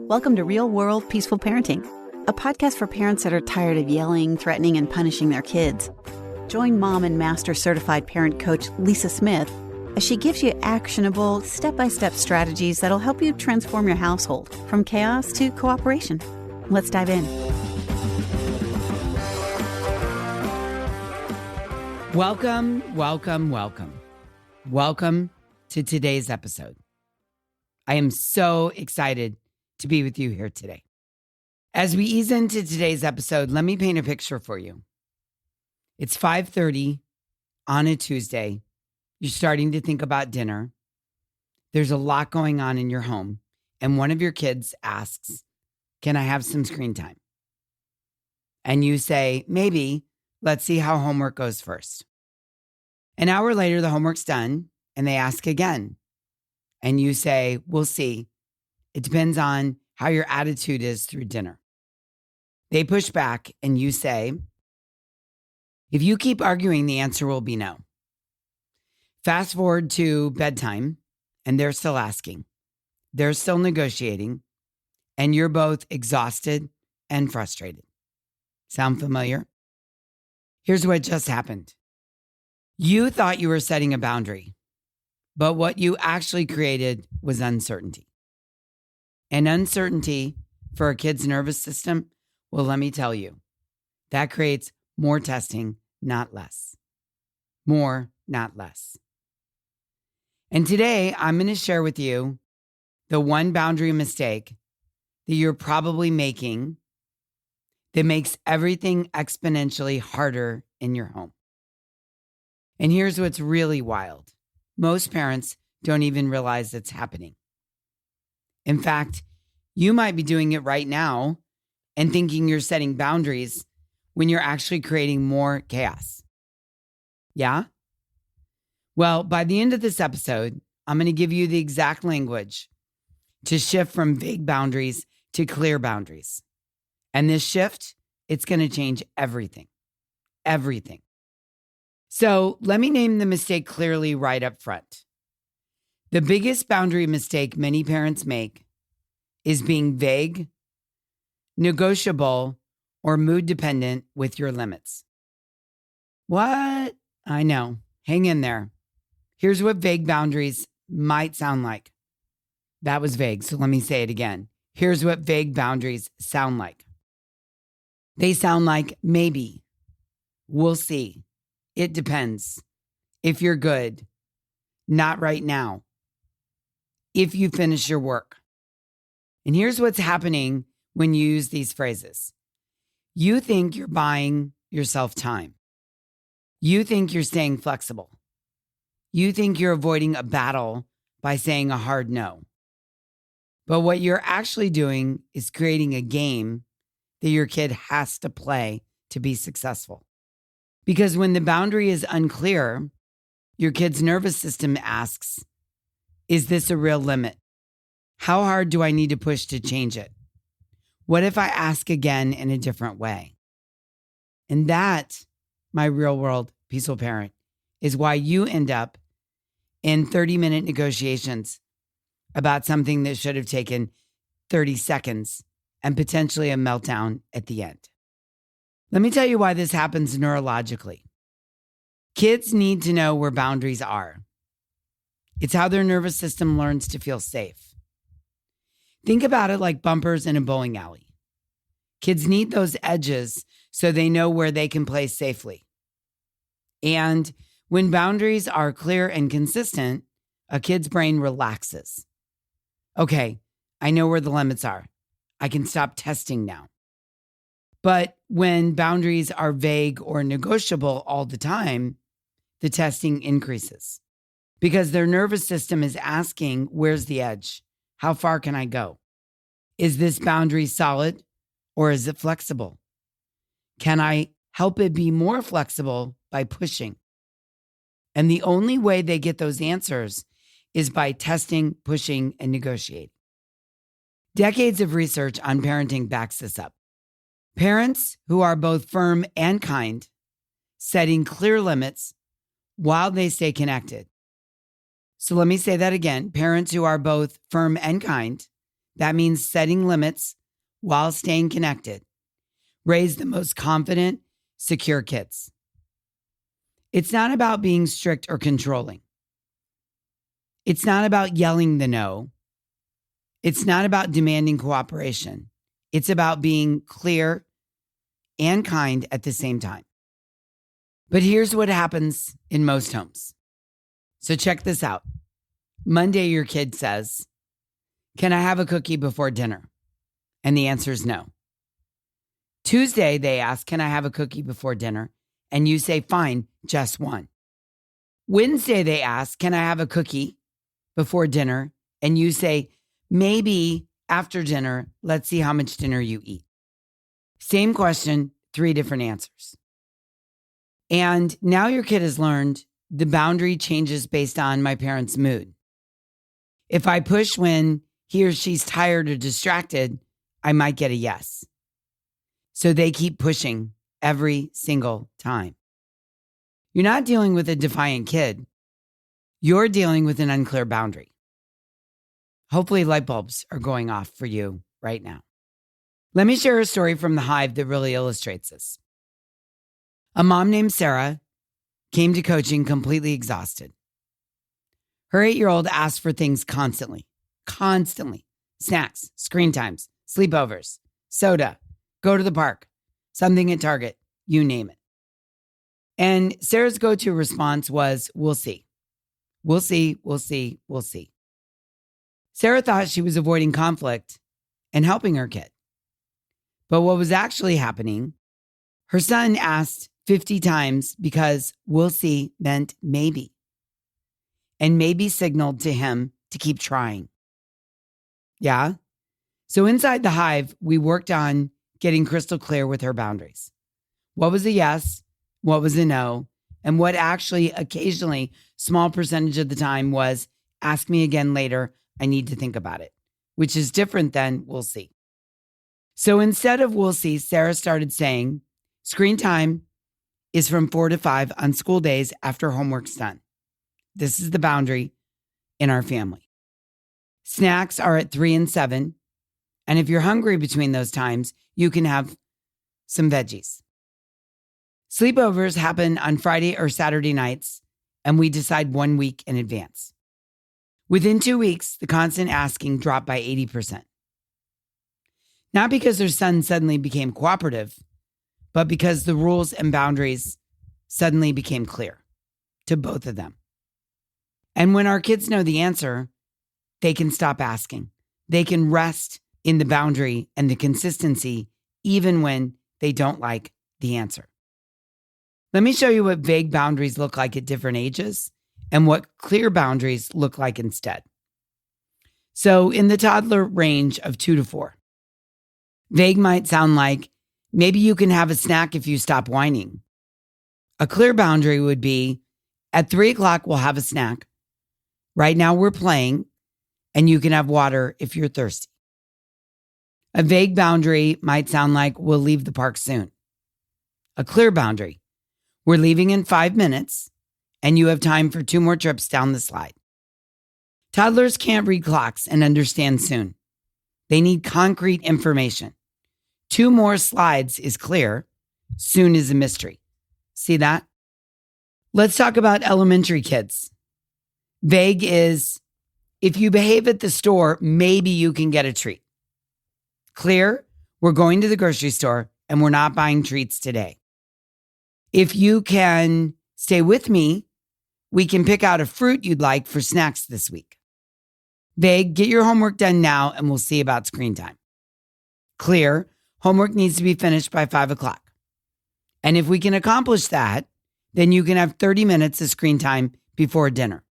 Welcome to Real World Peaceful Parenting, a podcast for parents that are tired of yelling, threatening, and punishing their kids. Join mom and master certified parent coach Lisa Smith as she gives you actionable, step-by-step strategies that'll help you transform your household from chaos to cooperation. Let's dive in. Welcome to today's episode. I am so excited to be with you here today. As we ease into today's episode, let me paint a picture for you. It's 5:30 on a Tuesday. You're starting to think about dinner. There's a lot going on in your home, and one of your kids asks, "Can I have some screen time?" And you say, "Maybe. Let's see how homework goes first." An hour later, the homework's done, and they ask again. And you say, "We'll see. It depends on how your attitude is through dinner." They push back, and you say, "If you keep arguing, the answer will be no." Fast forward to bedtime, and they're still asking. They're still negotiating, and you're both exhausted and frustrated. Sound familiar? Here's what just happened. You thought you were setting a boundary, but what you actually created was uncertainty. And uncertainty for a kid's nervous system, well, let me tell you, that creates more testing, not less. More, not less. And today, I'm going to share with you the one boundary mistake that you're probably making that makes everything exponentially harder in your home. And here's what's really wild. Most parents don't even realize it's happening. In fact, you might be doing it right now and thinking you're setting boundaries when you're actually creating more chaos. Yeah? Well, by the end of this episode, I'm going to give you the exact language to shift from vague boundaries to clear boundaries. And this shift, it's going to change everything. Everything. So let me name the mistake clearly right up front. The biggest boundary mistake many parents make is being vague, negotiable, or mood dependent with your limits. What? I know. Hang in there. Here's what vague boundaries might sound like. That was vague, so let me say it again. Here's what vague boundaries sound like. They sound like maybe, we'll see, it depends, if you're good, not right now, if you finish your work. And here's what's happening when you use these phrases. You think you're buying yourself time. You think you're staying flexible. You think you're avoiding a battle by saying a hard no. But what you're actually doing is creating a game that your kid has to play to be successful. Because when the boundary is unclear, your kid's nervous system asks, is this a real limit? How hard do I need to push to change it? What if I ask again in a different way? And that, my real world peaceful parent, is why you end up in 30-minute negotiations about something that should have taken 30 seconds and potentially a meltdown at the end. Let me tell you why this happens neurologically. Kids need to know where boundaries are. It's how their nervous system learns to feel safe. Think about it like bumpers in a bowling alley. Kids need those edges so they know where they can play safely. And when boundaries are clear and consistent, a kid's brain relaxes. Okay, I know where the limits are. I can stop testing now. But when boundaries are vague or negotiable all the time, the testing increases because their nervous system is asking, where's the edge? How far can I go? Is this boundary solid or is it flexible? Can I help it be more flexible by pushing? And the only way they get those answers is by testing, pushing, and negotiating. Decades of research on parenting backs this up. Parents who are both firm and kind, setting clear limits while they stay connected. So let me say that again. Parents who are both firm and kind, That means setting limits while staying connected. Raise the most confident, secure kids. It's not about being strict or controlling. It's not about yelling the no. It's not about demanding cooperation. It's about being clear and kind at the same time. But here's what happens in most homes. So check this out. Monday, your kid says, "Can I have a cookie before dinner?" And the answer is no. Tuesday, they ask, "Can I have a cookie before dinner?" And you say, "Fine, just one." Wednesday, they ask, "Can I have a cookie before dinner?" And you say, "Maybe after dinner, let's see how much dinner you eat." Same question, 3 different answers. And now your kid has learned the boundary changes based on my parent's mood. If I push when he or she's tired or distracted, I might get a yes. So they keep pushing every single time. You're not dealing with a defiant kid. You're dealing with an unclear boundary. Hopefully light bulbs are going off for you right now. Let me share a story from the Hive that really illustrates this. A mom named Sarah came to coaching completely exhausted. Her 8-year-old asked for things constantly. Snacks, screen times, sleepovers, soda, go to the park, something at Target, you name it. And Sarah's go-to response was, "We'll see. We'll see, we'll see, we'll see." Sarah thought she was avoiding conflict and helping her kid. But what was actually happening, her son asked 50 times because "we'll see" meant maybe. And maybe signaled to him to keep trying. Yeah? So inside the Hive, we worked on getting crystal clear with her boundaries. What was a yes? What was a no? And what actually occasionally, small percentage of the time was, "Ask me again later. I need to think about it," which is different than "we'll see." So instead of "we'll see," Sarah started saying, "Screen time is from 4 to 5 on school days after homework's done. This is the boundary in our family. Snacks are at 3 and 7. And if you're hungry between those times, you can have some veggies. Sleepovers happen on Friday or Saturday nights, and we decide 1 week in advance. Within 2 weeks, the constant asking dropped by 80%. Not because their son suddenly became cooperative, but because the rules and boundaries suddenly became clear to both of them. And when our kids know the answer, they can stop asking. They can rest in the boundary and the consistency, even when they don't like the answer. Let me show you what vague boundaries look like at different ages and what clear boundaries look like instead. So in the toddler range of 2 to 4, vague might sound like, "Maybe you can have a snack if you stop whining." A clear boundary would be, "At 3 o'clock, we'll have a snack. Right now we're playing, and you can have water if you're thirsty." A vague boundary might sound like, "We'll leave the park soon." A clear boundary, "We're leaving in 5 minutes, and you have time for 2 more trips down the slide." Toddlers can't read clocks and understand soon. They need concrete information. 2 more slides is clear. Soon is a mystery. See that? Let's talk about elementary kids. Vague is, "If you behave at the store, maybe you can get a treat." Clear, "We're going to the grocery store and we're not buying treats today. If you can stay with me, we can pick out a fruit you'd like for snacks this week." Vague, "Get your homework done now and we'll see about screen time." Clear, "Homework needs to be finished by 5 o'clock. And if we can accomplish that, then you can have 30 minutes of screen time before dinner."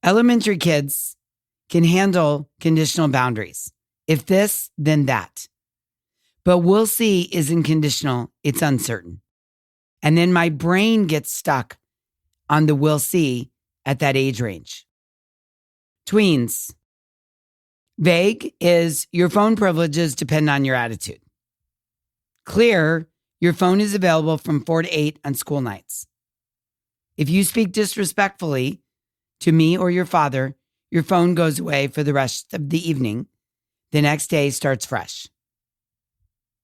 Elementary kids can handle conditional boundaries. If this, then that. But "we'll see" isn't conditional, it's uncertain. And then my brain gets stuck on the "we'll see" at that age range. Tweens. Vague is, "Your phone privileges depend on your attitude." Clear, "Your phone is available from 4 to 8 on school nights. If you speak disrespectfully to me or your father, your phone goes away for the rest of the evening, The next day starts fresh.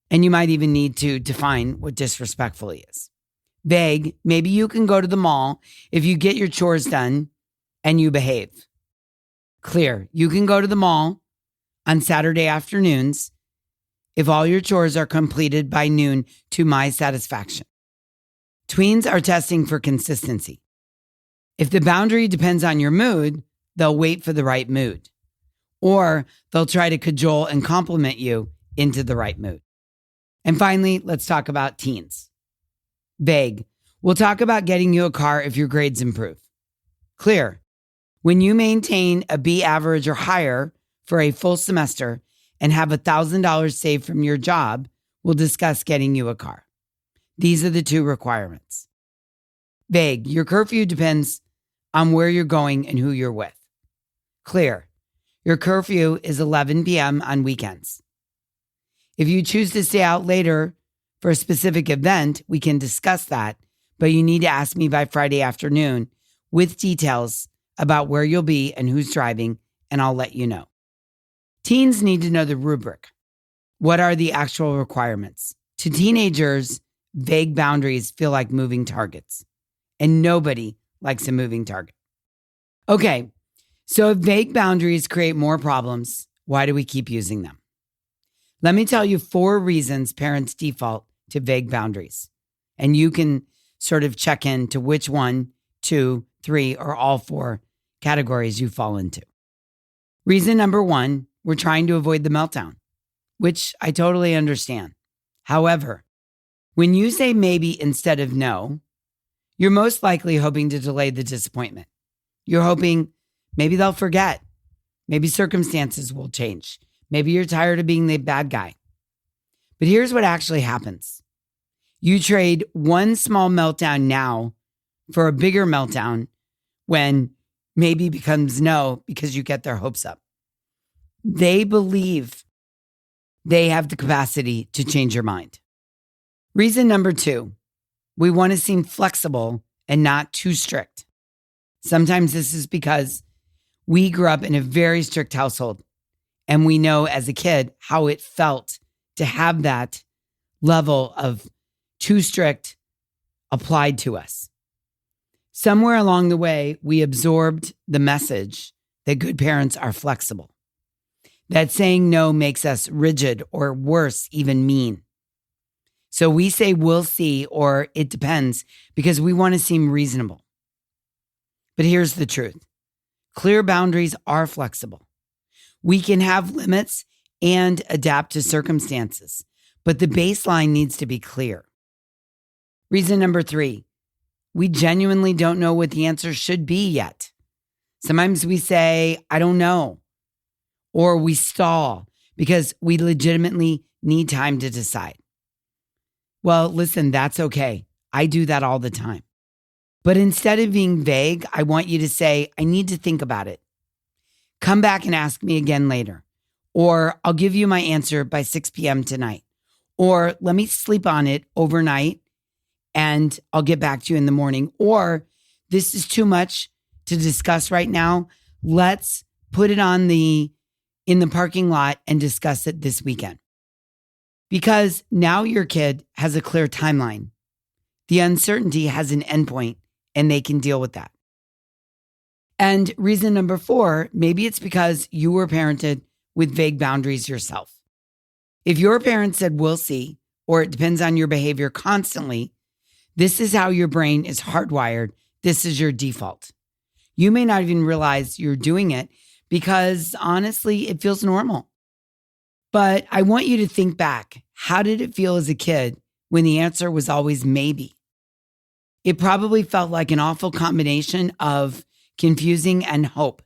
And you might even need to define what disrespectfully is. Vague, maybe you can go to the mall if you get your chores done and you behave. Clear, you can go to the mall on Saturday afternoons if all your chores are completed by noon to my satisfaction. Tweens are testing for consistency. If the boundary depends on your mood, they'll wait for the right mood. Or they'll try to cajole and compliment you into the right mood. And finally, let's talk about teens. Vague, we'll talk about getting you a car if your grades improve. Clear, when you maintain a B average or higher for a full semester and have $1,000 saved from your job, we'll discuss getting you a car. These are the two requirements. Vague, your curfew depends on where you're going and who you're with. Clear, your curfew is 11 p.m. on weekends. If you choose to stay out later for a specific event, we can discuss that, but you need to ask me by Friday afternoon with details about where you'll be and who's driving, and I'll let you know. Teens need to know the rubric. What are the actual requirements? To teenagers, vague boundaries feel like moving targets, and nobody likes a moving target. Okay, so if vague boundaries create more problems, why do we keep using them? Let me tell you 4 reasons parents default to vague boundaries. And you can sort of check in to which 1, 2, 3, or all 4 categories you fall into. Reason number 1, we're trying to avoid the meltdown, which I totally understand. However, when you say maybe instead of no, you're most likely hoping to delay the disappointment. You're hoping maybe they'll forget. Maybe circumstances will change. Maybe you're tired of being the bad guy. But here's what actually happens. You trade one small meltdown now for a bigger meltdown when maybe becomes no because you get their hopes up. They believe they have the capacity to change your mind. Reason number 2, we want to seem flexible and not too strict. Sometimes this is because we grew up in a very strict household. And we know as a kid how it felt to have that level of too strict applied to us. Somewhere along the way, we absorbed the message that good parents are flexible, that saying no makes us rigid or worse, even mean. So we say we'll see or it depends because we want to seem reasonable. But here's the truth. Clear boundaries are flexible. We can have limits and adapt to circumstances, but the baseline needs to be clear. Reason number 3, we genuinely don't know what the answer should be yet. Sometimes we say, I don't know, or we stall because we legitimately need time to decide. Well, listen, that's okay. I do that all the time. But instead of being vague, I want you to say, I need to think about it. Come back and ask me again later. Or I'll give you my answer by 6 p.m. tonight. Or let me sleep on it overnight and I'll get back to you in the morning. Or this is too much to discuss right now. Let's put it in the parking lot and discuss it this weekend. Because now your kid has a clear timeline. The uncertainty has an endpoint and they can deal with that. And reason number 4, maybe it's because you were parented with vague boundaries yourself. If your parent said, we'll see, or it depends on your behavior constantly, this is how your brain is hardwired. This is your default. You may not even realize you're doing it because honestly, it feels normal. But I want you to think back. How did it feel as a kid when the answer was always maybe? It probably felt like an awful combination of confusing and hope.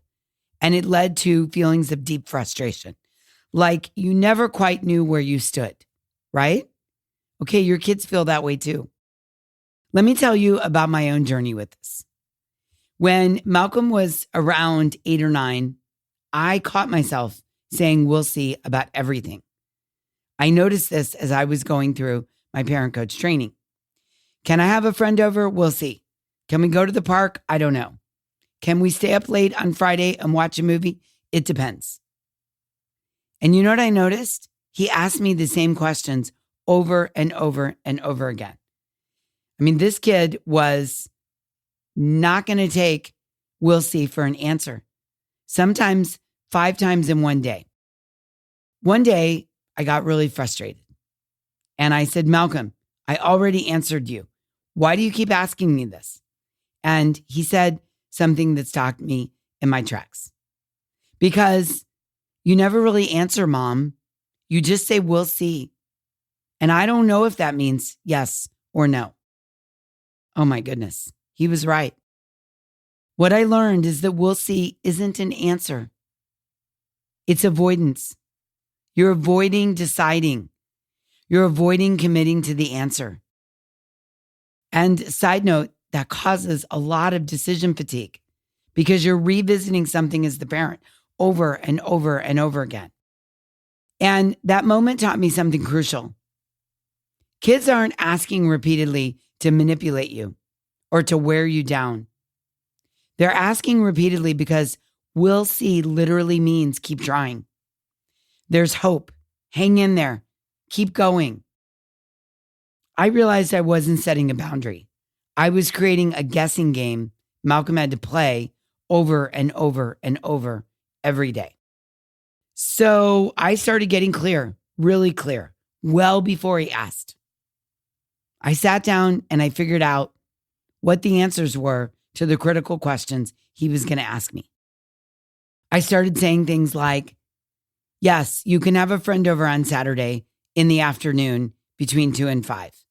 And it led to feelings of deep frustration. Like you never quite knew where you stood, right? Okay, your kids feel that way too. Let me tell you about my own journey with this. When Malcolm was around 8 or 9, I caught myself saying, we'll see about everything. I noticed this as I was going through my parent coach training. Can I have a friend over? We'll see. Can we go to the park? I don't know. Can we stay up late on Friday and watch a movie? It depends. And you know what I noticed? He asked me the same questions over and over and over again. I mean, this kid was not going to take "we'll see" for an answer. Sometimes 5 times in one day. One day, I got really frustrated. And I said, "Malcolm, I already answered you. Why do you keep asking me this?" And he said something that stopped me in my tracks. "Because you never really answer, Mom. You just say, 'we'll see.' And I don't know if that means yes or no." Oh my goodness. He was right. What I learned is that "we'll see" isn't an answer. It's avoidance. You're avoiding deciding. You're avoiding committing to the answer. And side note, that causes a lot of decision fatigue because you're revisiting something as the parent over and over and over again. And that moment taught me something crucial. Kids aren't asking repeatedly to manipulate you or to wear you down. They're asking repeatedly because "we'll see" literally means keep trying. There's hope. Hang in there. Keep going. I realized I wasn't setting a boundary. I was creating a guessing game Malcolm had to play over and over and over every day. So I started getting clear, really clear, well before he asked. I sat down and I figured out what the answers were to the critical questions he was going to ask me. I started saying things like, "Yes, you can have a friend over on Saturday in the afternoon between 2 and 5.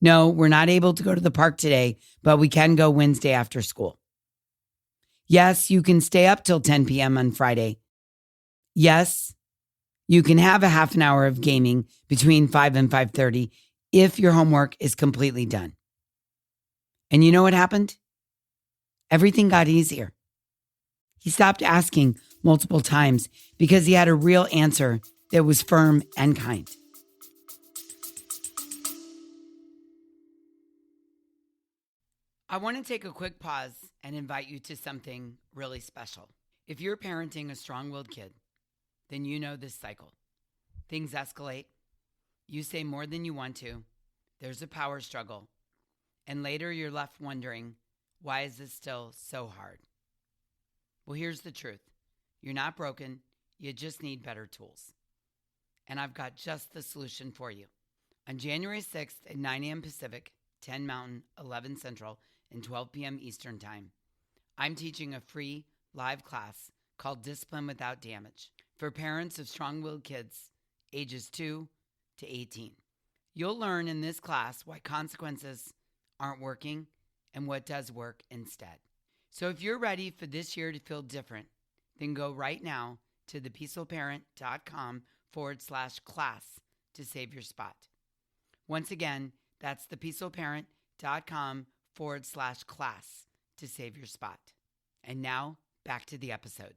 No, we're not able to go to the park today, but we can go Wednesday after school. Yes, you can stay up till 10 p.m. on Friday. Yes, you can have a half an hour of gaming between 5 and 5:30 if your homework is completely done." And you know what happened? Everything got easier. He stopped asking multiple times because he had a real answer that was firm and kind. I want to take a quick pause and invite you to something really special. If you're parenting a strong-willed kid, then you know this cycle. Things escalate. You say more than you want to. There's a power struggle. And later you're left wondering, why is this still so hard? Well, here's the truth. You're not broken. You just need better tools. And I've got just the solution for you. On January 6th at 9 a.m. Pacific, 10 Mountain, 11 Central, and 12 p.m. Eastern Time, I'm teaching a free live class called Discipline Without Damage for parents of strong-willed kids ages 2 to 18. You'll learn in this class why consequences aren't working and what does work instead. So if you're ready for this year to feel different, then go right now to thepeacefulparent.com/class to save your spot. Once again, that's thepeacefulparent.com/class to save your spot. And now, back to the episode.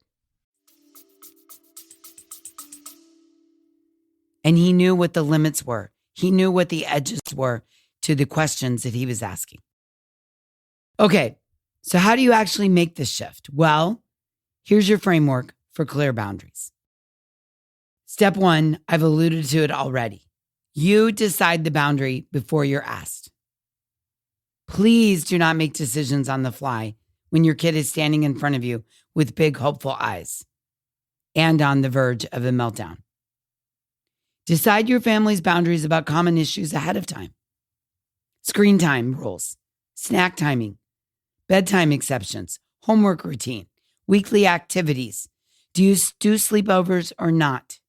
And he knew what the limits were. He knew what the edges were to the questions that he was asking. Okay, so how do you actually make this shift? Well, here's your framework for clear boundaries. Step 1, I've alluded to it already. You decide the boundary before you're asked. Please do not make decisions on the fly when your kid is standing in front of you with big, hopeful eyes and on the verge of a meltdown. Decide your family's boundaries about common issues ahead of time. Screen time rules, snack timing, bedtime exceptions, homework routine, weekly activities. Do you do sleepovers or not?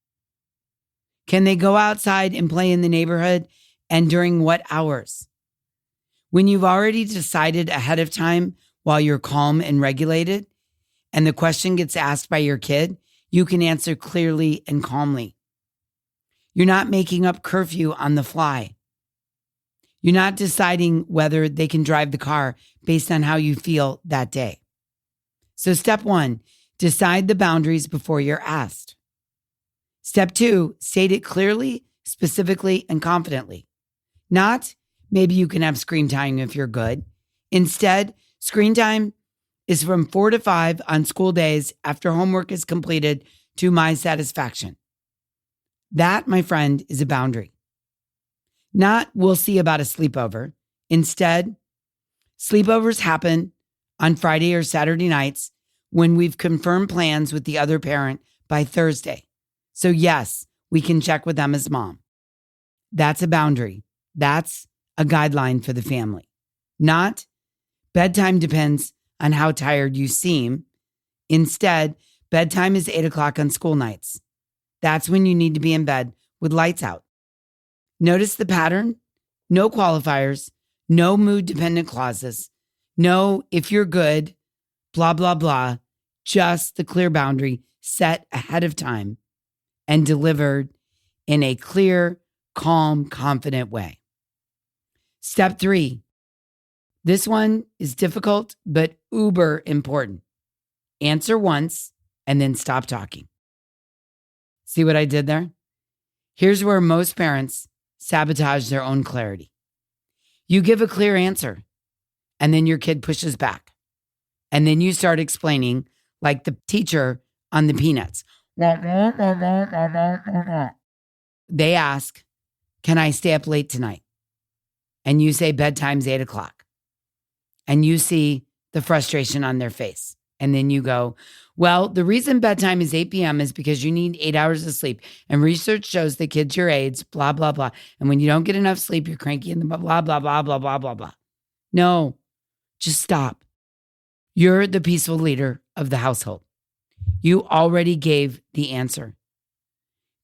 Can they go outside and play in the neighborhood, and during what hours? When you've already decided ahead of time while you're calm and regulated, and the question gets asked by your kid, you can answer clearly and calmly. You're not making up curfew on the fly. You're not deciding whether they can drive the car based on how you feel that day. So step 1, decide the boundaries before you're asked. Step 2, state it clearly, specifically, and confidently. Not, maybe you can have screen time if you're good. Instead, screen time is from 4 to 5 on school days after homework is completed to my satisfaction. That, my friend, is a boundary. Not we'll see about a sleepover. Instead, sleepovers happen on Friday or Saturday nights when we've confirmed plans with the other parent by Thursday. So yes, we can check with them as mom. That's a boundary. That's a guideline for the family. Not bedtime depends on how tired you seem. Instead, bedtime is 8 o'clock on school nights. That's when you need to be in bed with lights out. Notice the pattern? No qualifiers, no mood-dependent clauses, no if you're good, blah, blah, blah, just the clear boundary set ahead of time and delivered in a clear, calm, confident way. Step 3. This one is difficult, but uber important. Answer once and then stop talking. See what I did there? Here's where most parents sabotage their own clarity. You give a clear answer, and then your kid pushes back. And then you start explaining like the teacher on the Peanuts. They ask, can I stay up late tonight? And you say bedtime's 8 o'clock. And you see the frustration on their face. And then you go, well, the reason bedtime is 8 p.m. is because you need 8 hours of sleep. And research shows that kids your age, blah, blah, blah. And when you don't get enough sleep, you're cranky and blah, blah, blah, blah, blah, blah, blah, blah. No, just stop. You're the peaceful leader of the household. You already gave the answer.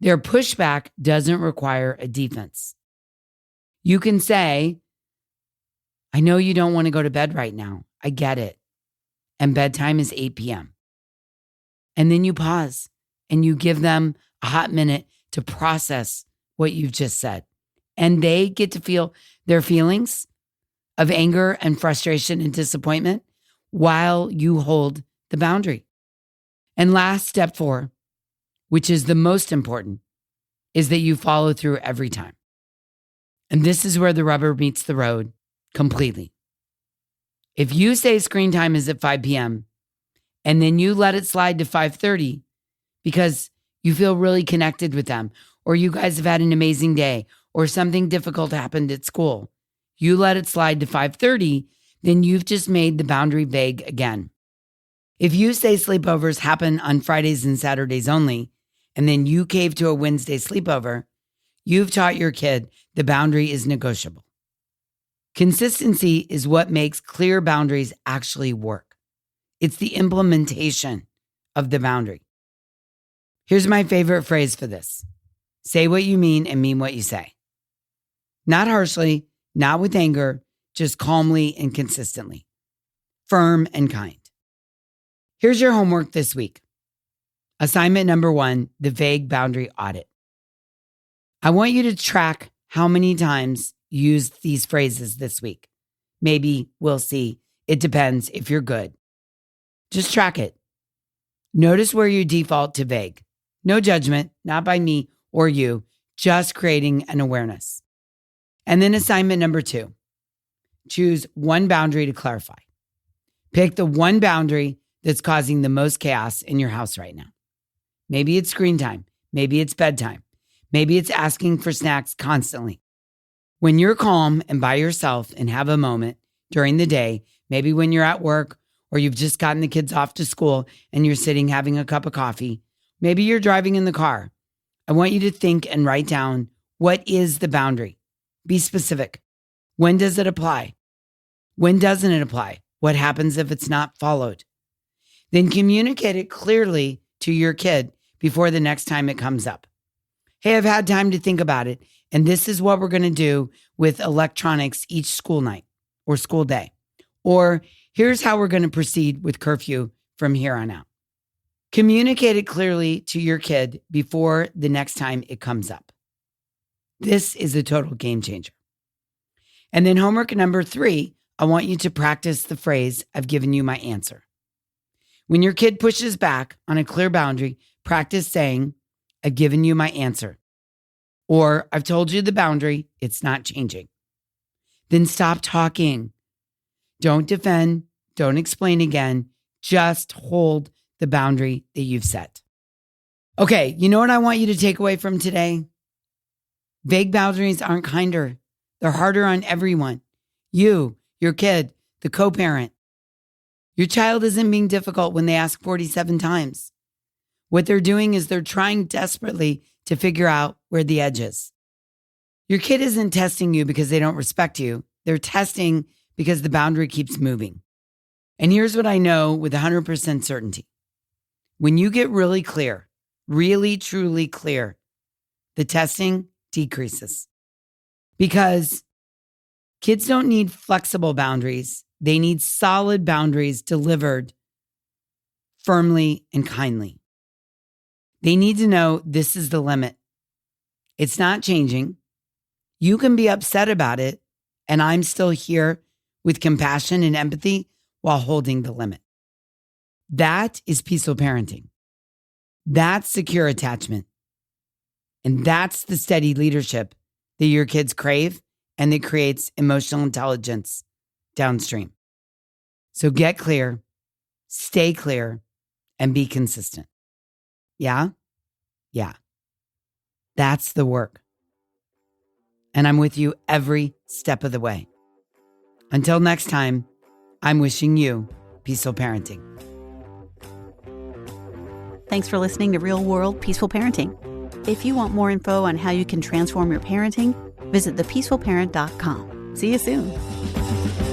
Their pushback doesn't require a defense. You can say, I know you don't want to go to bed right now. I get it. And bedtime is 8 p.m. And then you pause and you give them a hot minute to process what you've just said. And they get to feel their feelings of anger and frustration and disappointment while you hold the boundary. And last, step 4, which is the most important, is that you follow through every time. And this is where the rubber meets the road completely. If you say screen time is at 5 p.m. and then you let it slide to 5:30 because you feel really connected with them, or you guys have had an amazing day, or something difficult happened at school, you let it slide to 5:30, then you've just made the boundary vague again. If you say sleepovers happen on Fridays and Saturdays only, and then you cave to a Wednesday sleepover, you've taught your kid the boundary is negotiable. Consistency is what makes clear boundaries actually work. It's the implementation of the boundary. Here's my favorite phrase for this. Say what you mean and mean what you say. Not harshly, not with anger, just calmly and consistently. Firm and kind. Here's your homework this week. Assignment number 1, the vague boundary audit. I want you to track how many times you used these phrases this week. Maybe we'll see. It depends if you're good. Just track it. Notice where you default to vague. No judgment, not by me or you, just creating an awareness. And then assignment number 2, choose one boundary to clarify. Pick the one boundary that's causing the most chaos in your house right now. Maybe it's screen time. Maybe it's bedtime. Maybe it's asking for snacks constantly. When you're calm and by yourself and have a moment during the day, maybe when you're at work or you've just gotten the kids off to school and you're sitting having a cup of coffee, maybe you're driving in the car. I want you to think and write down, what is the boundary? Be specific. When does it apply? When doesn't it apply? What happens if it's not followed? Then communicate it clearly to your kid before the next time it comes up. Hey, I've had time to think about it, and this is what we're going to do with electronics each school night or school day. Or here's how we're going to proceed with curfew from here on out. Communicate it clearly to your kid before the next time it comes up. This is a total game changer. And then homework number 3, I want you to practice the phrase, I've given you my answer. When your kid pushes back on a clear boundary, practice saying, I've given you my answer. Or I've told you the boundary, it's not changing. Then stop talking. Don't defend, don't explain again, just hold the boundary that you've set. Okay, you know what I want you to take away from today? Vague boundaries aren't kinder. They're harder on everyone. You, your kid, the co-parent. Your child isn't being difficult when they ask 47 times. What they're doing is they're trying desperately to figure out where the edge is. Your kid isn't testing you because they don't respect you. They're testing because the boundary keeps moving. And here's what I know with 100% certainty. When you get really clear, really, truly clear, the testing decreases. Because kids don't need flexible boundaries. They need solid boundaries delivered firmly and kindly. They need to know this is the limit. It's not changing. You can be upset about it, and I'm still here with compassion and empathy while holding the limit. That is peaceful parenting. That's secure attachment. And that's the steady leadership that your kids crave and that creates emotional intelligence downstream. So get clear, stay clear, and be consistent. Yeah? Yeah. That's the work. And I'm with you every step of the way. Until next time, I'm wishing you peaceful parenting. Thanks for listening to Real World Peaceful Parenting. If you want more info on how you can transform your parenting, visit thepeacefulparent.com. See you soon.